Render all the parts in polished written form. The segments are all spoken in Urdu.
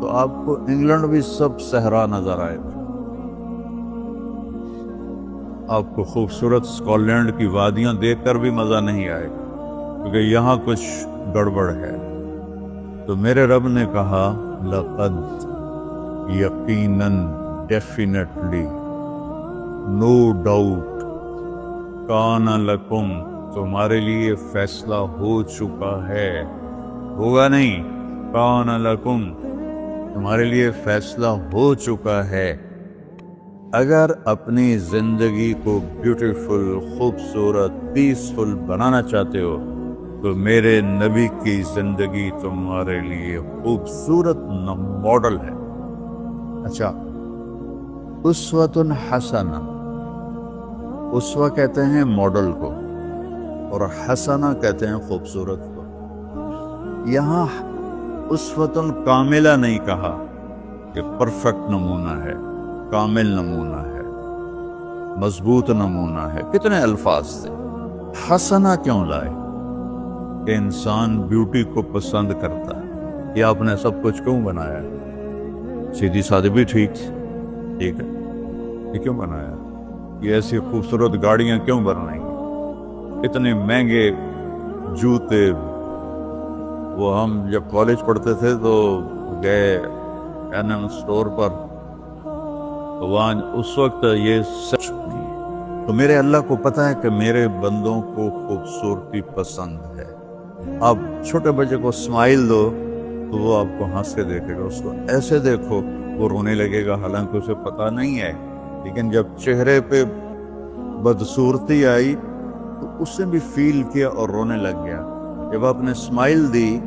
تو آپ کو انگلینڈ بھی سب صحرا نظر آئے گا، آپ کو خوبصورت اسکاٹ لینڈ کی وادیاں دیکھ کر بھی مزہ نہیں آئے گا، کیونکہ یہاں کچھ گڑبڑ ہے۔ تو میرے رب نے کہا لقد، یقیناً، ڈیفینیٹلی، نو ڈاؤٹ، کان لکم، تمہارے لیے فیصلہ ہو چکا ہے، ہوگا نہیں، کان لکم، تمہارے لیے فیصلہ ہو چکا ہے۔ اگر اپنی زندگی کو بیوٹیفل، خوبصورت، پیسفل بنانا چاہتے ہو تو میرے نبی کی زندگی تمہارے لیے خوبصورت ماڈل ہے۔ اچھا، اسوۃ حسنہ، اسوہ کہتے ہیں ماڈل کو اور حسنہ کہتے ہیں خوبصورت کو۔ یہاں اسوۃ کاملہ نہیں کہا کہ پرفیکٹ نمونہ ہے، کامل نمونہ ہے، مضبوط نمونہ ہے، کتنے الفاظ تھے۔ حسنہ کیوں لائے؟ کہ انسان بیوٹی کو پسند کرتا ہے۔ یہ آپ نے سب کچھ کیوں بنایا ہے؟ سیدھی سادھی بھی ٹھیک ہے، یہ کیوں بنایا؟ یہ ایسی خوبصورت گاڑیاں کیوں بنائیں؟ اتنے مہنگے جوتے، وہ ہم جب کالج پڑھتے تھے تو گئے این اسٹور پر، تو وہاں اس وقت یہ سچ تھی۔ تو میرے اللہ کو پتہ ہے کہ میرے بندوں کو خوبصورتی پسند ہے۔ آپ چھوٹے بچے کو اسمائل دو تو وہ آپ کو ہنس کے دیکھے گا، اس کو ایسے دیکھو وہ رونے لگے گا، حالانکہ اسے پتہ نہیں ہے، لیکن جب چہرے پہ بدصورتی آئی تو اس نے بھی فیل کیا اور رونے لگ گیا۔ جب آپ نے اسمائل دی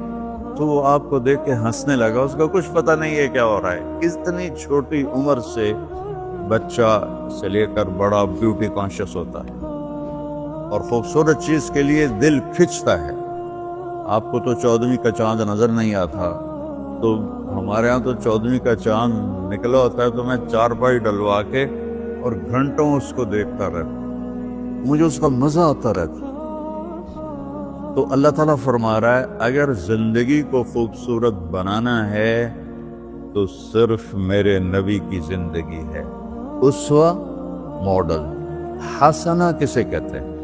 تو وہ آپ کو دیکھ کے ہنسنے لگا، اس کا کچھ پتہ نہیں ہے کیا ہو رہا ہے۔ اتنی چھوٹی عمر سے بچہ سے لے کر بڑا بیوٹی کانشیس ہوتا ہے اور خوبصورت چیز کے لیے دل کھنچتا ہے۔ آپ کو تو 14ویں کا چاند نظر نہیں آتا، تو ہمارے ہاں تو 14ویں کا چاند نکلا ہوتا ہے تو میں چارپائی ڈلوا کے اور گھنٹوں اس کو دیکھتا رہتا، مجھے اس کا مزہ آتا رہتا۔ تو اللہ تعالیٰ فرما رہا ہے اگر زندگی کو خوبصورت بنانا ہے تو صرف میرے نبی کی زندگی ہے۔ اسوہ ماڈل۔ حسنہ کسے کہتے ہیں؟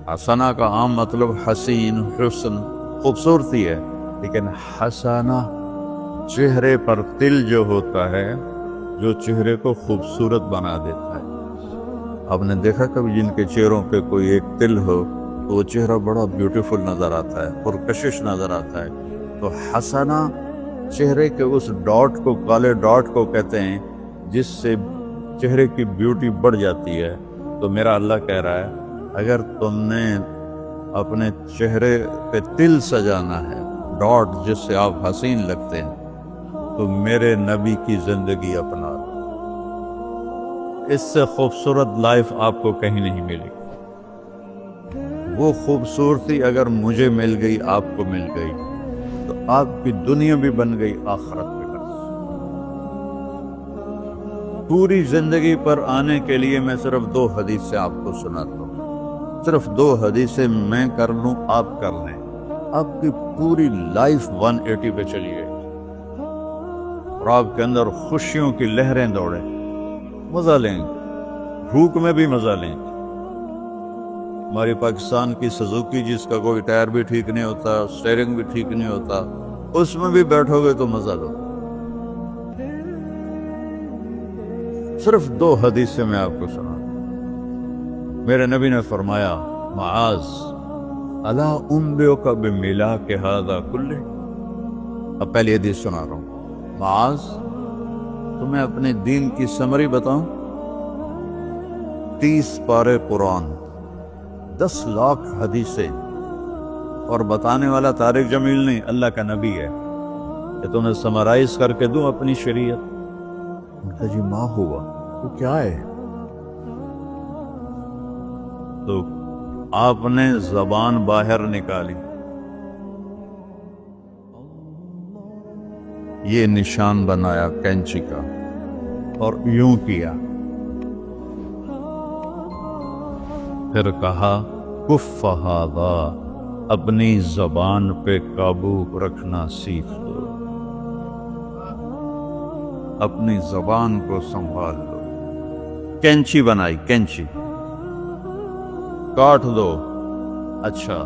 حسنہ کا عام مطلب حسین، حسن، خوبصورتی ہے، لیکن حسنہ چہرے پر تل جو ہوتا ہے، جو چہرے کو خوبصورت بنا دیتا ہے۔ آپ نے دیکھا کبھی جن کے چہروں پہ کوئی ایک تل ہو تو وہ چہرہ بڑا بیوٹیفل نظر آتا ہے، پرکشش نظر آتا ہے۔ تو حسنہ چہرے کے اس ڈاٹ کو، کالے ڈاٹ کو کہتے ہیں جس سے چہرے کی بیوٹی بڑھ جاتی ہے۔ تو میرا اللہ کہہ رہا ہے اگر تم نے اپنے چہرے پہ تل سجانا ہے، ڈاٹ جس سے آپ حسین لگتے ہیں، تو میرے نبی کی زندگی اپنا لو۔ اس سے خوبصورت لائف آپ کو کہیں نہیں ملے گی۔ وہ خوبصورتی اگر مجھے مل گئی، آپ کو مل گئی، تو آپ کی دنیا بھی بن گئی، آخرت بھی بن گئی۔ پوری زندگی پر آنے کے لیے میں صرف 2 حدیثیں آپ کو سناتا ہوں، صرف 2 حدیثیں میں کر لوں، آپ کر لیں، آپ کی پوری لائف 180 پہ چلی گئی اور آپ کے اندر خوشیوں کی لہریں دوڑیں، مزہ لیں گے، بھوک میں بھی مزہ لیں گے۔ ہماری پاکستان کی سزوکی جس کا کوئی ٹائر بھی ٹھیک نہیں ہوتا، سٹیئرنگ بھی ٹھیک نہیں ہوتا، اس میں بھی بیٹھو گے تو مزہ لو۔ صرف 2 حدیثیں میں آپ کو سنا۔ میرے نبی نے فرمایا معاذ الا انبئک بملاک ھذا کلہ۔ اب پہلی حدیث سنا رہا ہوں۔ معاذ، تمہیں اپنے دین کی سمری بتاؤں؟ 30 پارے قرآن، 10 لاکھ حدیثیں، اور بتانے والا طارق جمیل نہیں، اللہ کا نبی ہے، کہ تمہیں سمرائز کر کے دوں اپنی شریعت؟ جی ماں ہوا وہ کیا ہے؟ تو آپ نے زبان باہر نکالی، یہ نشان بنایا کینچی کا اور یوں کیا، پھر کہا کف ھذا، اپنی زبان پہ قابو رکھنا سیکھ لو۔ اپنی زبان کو سنبھال لو. کینچی بنائی, کینچی کاٹ دو. اچھا,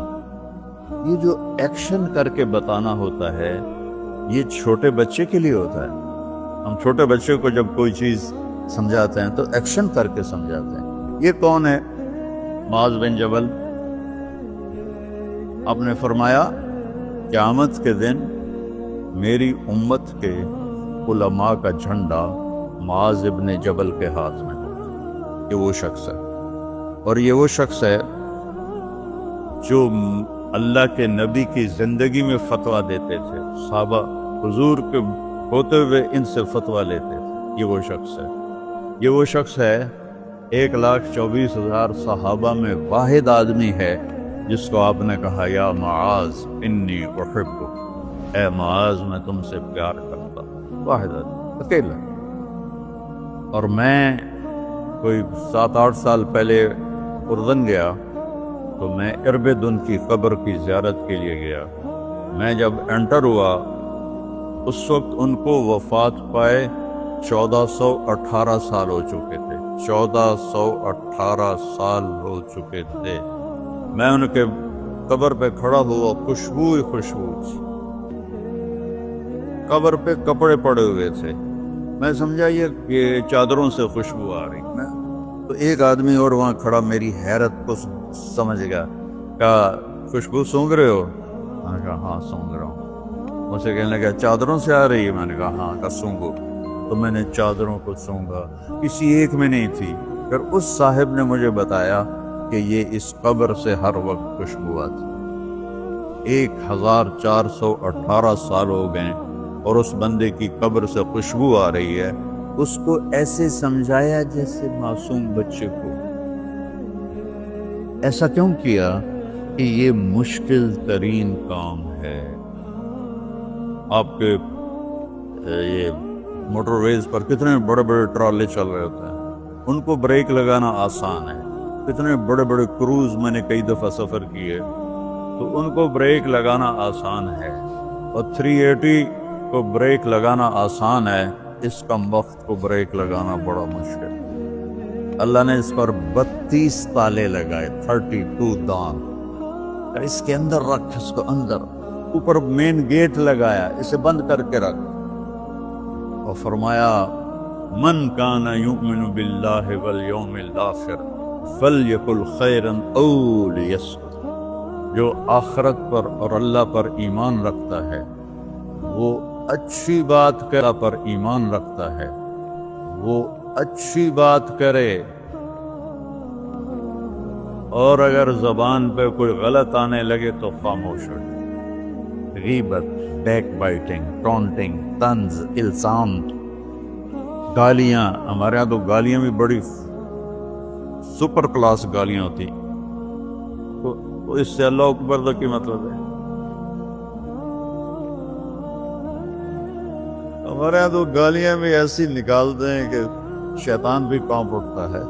یہ جو ایکشن کر کے بتانا ہوتا ہے یہ چھوٹے بچے کے لیے ہوتا ہے. ہم چھوٹے بچے کو جب کوئی چیز سمجھاتے ہیں تو ایکشن کر کے سمجھاتے ہیں. یہ کون ہے؟ معاذ بن جبل. آپ نے فرمایا قیامت کے دن میری امت کے علماء کا جھنڈا معاذ ابن جبل کے ہاتھ میں ہوگا. یہ وہ شخص ہے, اور یہ وہ شخص ہے جو اللہ کے نبی کی زندگی میں فتویٰ دیتے تھے. صحابہ حضور کے ہوتے ہوئے ان سے فتویٰ لیتے تھے. یہ وہ شخص ہے. یہ وہ شخص ہے 1,24,000 صحابہ میں واحد آدمی ہے جس کو آپ نے کہا یا معاذ انی احبک, اے معاذ میں تم سے پیار کرتا ہوں. واحد آدمی, اکیلا. اور میں کوئی 7-8 سال پہلے اردن گیا تو میں اربدن کی قبر کی زیارت کے لیے گیا. میں جب انٹر ہوا اس وقت ان کو وفات پائے 1418 سال ہو چکے تھے. 1418 سال ہو چکے تھے. میں ان کے قبر پہ کھڑا ہوا, خوشبو ہی خوشبو تھی. قبر پہ کپڑے پڑے ہوئے تھے. میں سمجھا یہ چادروں سے خوشبو آ رہی. میں تو ایک آدمی اور وہاں کھڑا میری حیرت کو سمجھ گیا. کہا خوشبو سونگ رہے ہو؟ میں نے کہا ہاں سونگ رہا ہوں. مجھ سے کہنے لگا چادروں سے آ رہی ہے؟ میں نے کہا ہاں. کہا سونگو. تو میں نے چادروں کو سونگا. کسی ایک میں نہیں تھی. پھر اس صاحب نے مجھے بتایا کہ یہ اس قبر سے ہر وقت خوشبو آتی. 1418 سال ہو گئے اور اس بندے کی قبر سے خوشبو آ رہی ہے. اس کو ایسے سمجھایا جیسے معصوم بچے کو. ایسا کیوں کیا؟ کہ یہ مشکل ترین کام ہے. آپ کے یہ موٹر ویز پر کتنے بڑے بڑے ٹرالے چل رہے ہوتے ہیں, ان کو بریک لگانا آسان ہے. کتنے بڑے بڑے کروز میں نے کئی دفعہ سفر کیے تو ان کو بریک لگانا آسان ہے, اور 380 کو بریک لگانا آسان ہے. اس کا وقت کو بریک لگانا بڑا مشکل. اللہ نے اس پر 32 تالے لگائے, 32 دان. اس کے اندر رکھ, اس کو اندر. اوپر مین گیٹ لگایا, اسے بند کر کے رکھ. اور فرمایا من کان یؤمن باللہ والیوم الآخر فلیقل خیرا او لیصمت. جو آخرت پر اور اللہ پر ایمان رکھتا ہے وہ اچھی بات کرے. پر ایمان رکھتا ہے وہ اچھی بات کرے, اور اگر زبان پہ کوئی غلط آنے لگے تو خاموش ہو. غیبت, بیک بائٹنگ, ٹونٹنگ, طنز, الزام, گالیاں. ہمارے یہاں تو گالیاں بھی بڑی سپر کلاس گالیاں ہوتی. تو اس سے اللہ اکبر تو کیا مطلب ہے؟ ہمارے یہاں تو گالیاں بھی ایسی نکالتے ہیں کہ شیطان بھی کانپ اٹھتا ہے.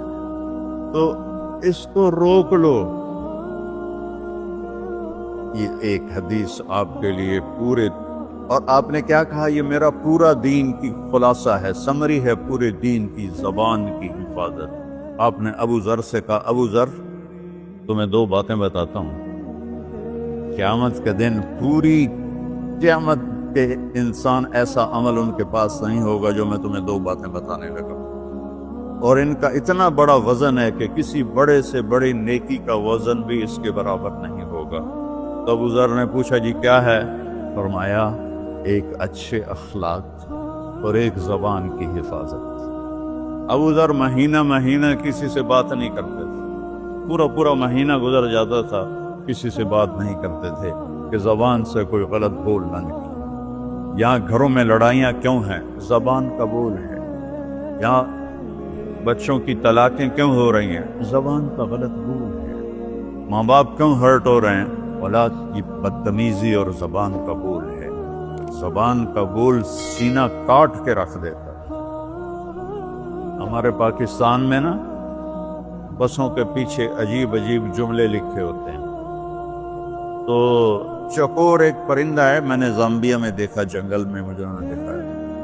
تو اس کو روک لو. یہ ایک حدیث آپ کے لیے پورے, اور آپ نے کیا کہا؟ یہ میرا پورا دین کی خلاصہ ہے, سمری ہے پورے دین کی, زبان کی حفاظت. آپ نے ابو ذر سے کہا ابو ذر تمہیں 2 باتیں بتاتا ہوں. قیامت کے دن پوری قیامت کے انسان ایسا عمل ان کے پاس نہیں ہوگا جو میں تمہیں 2 باتیں بتانے لگا, اور ان کا اتنا بڑا وزن ہے کہ کسی بڑے سے بڑی نیکی کا وزن بھی اس کے برابر نہیں ہوگا. تو ابو ذر نے پوچھا جی کیا ہے؟ فرمایا ایک اچھے اخلاق اور ایک زبان کی حفاظت. ابو ذر مہینہ کسی سے بات نہیں کرتے تھے. پورا مہینہ گزر جاتا تھا کسی سے بات نہیں کرتے تھے کہ زبان سے کوئی غلط بول نہ نکلے. یہاں گھروں میں لڑائیاں کیوں ہیں؟ زبان کا بول ہے. یہاں بچوں کی طلاقیں کیوں ہو رہی ہیں؟ زبان کا غلط بول ہے. ماں باپ کیوں ہرٹ ہو رہے ہیں؟ اولاد کی بدتمیزی اور زبان کا بول ہے. زبان کا بول سینہ کاٹ کے رکھ دیتا ہے. ہمارے پاکستان میں نا بسوں کے پیچھے عجیب جملے لکھے ہوتے ہیں. تو چکور ایک پرندہ ہے, میں نے زامبیا میں دیکھا, جنگل میں مجھے انہوں نے دکھایا.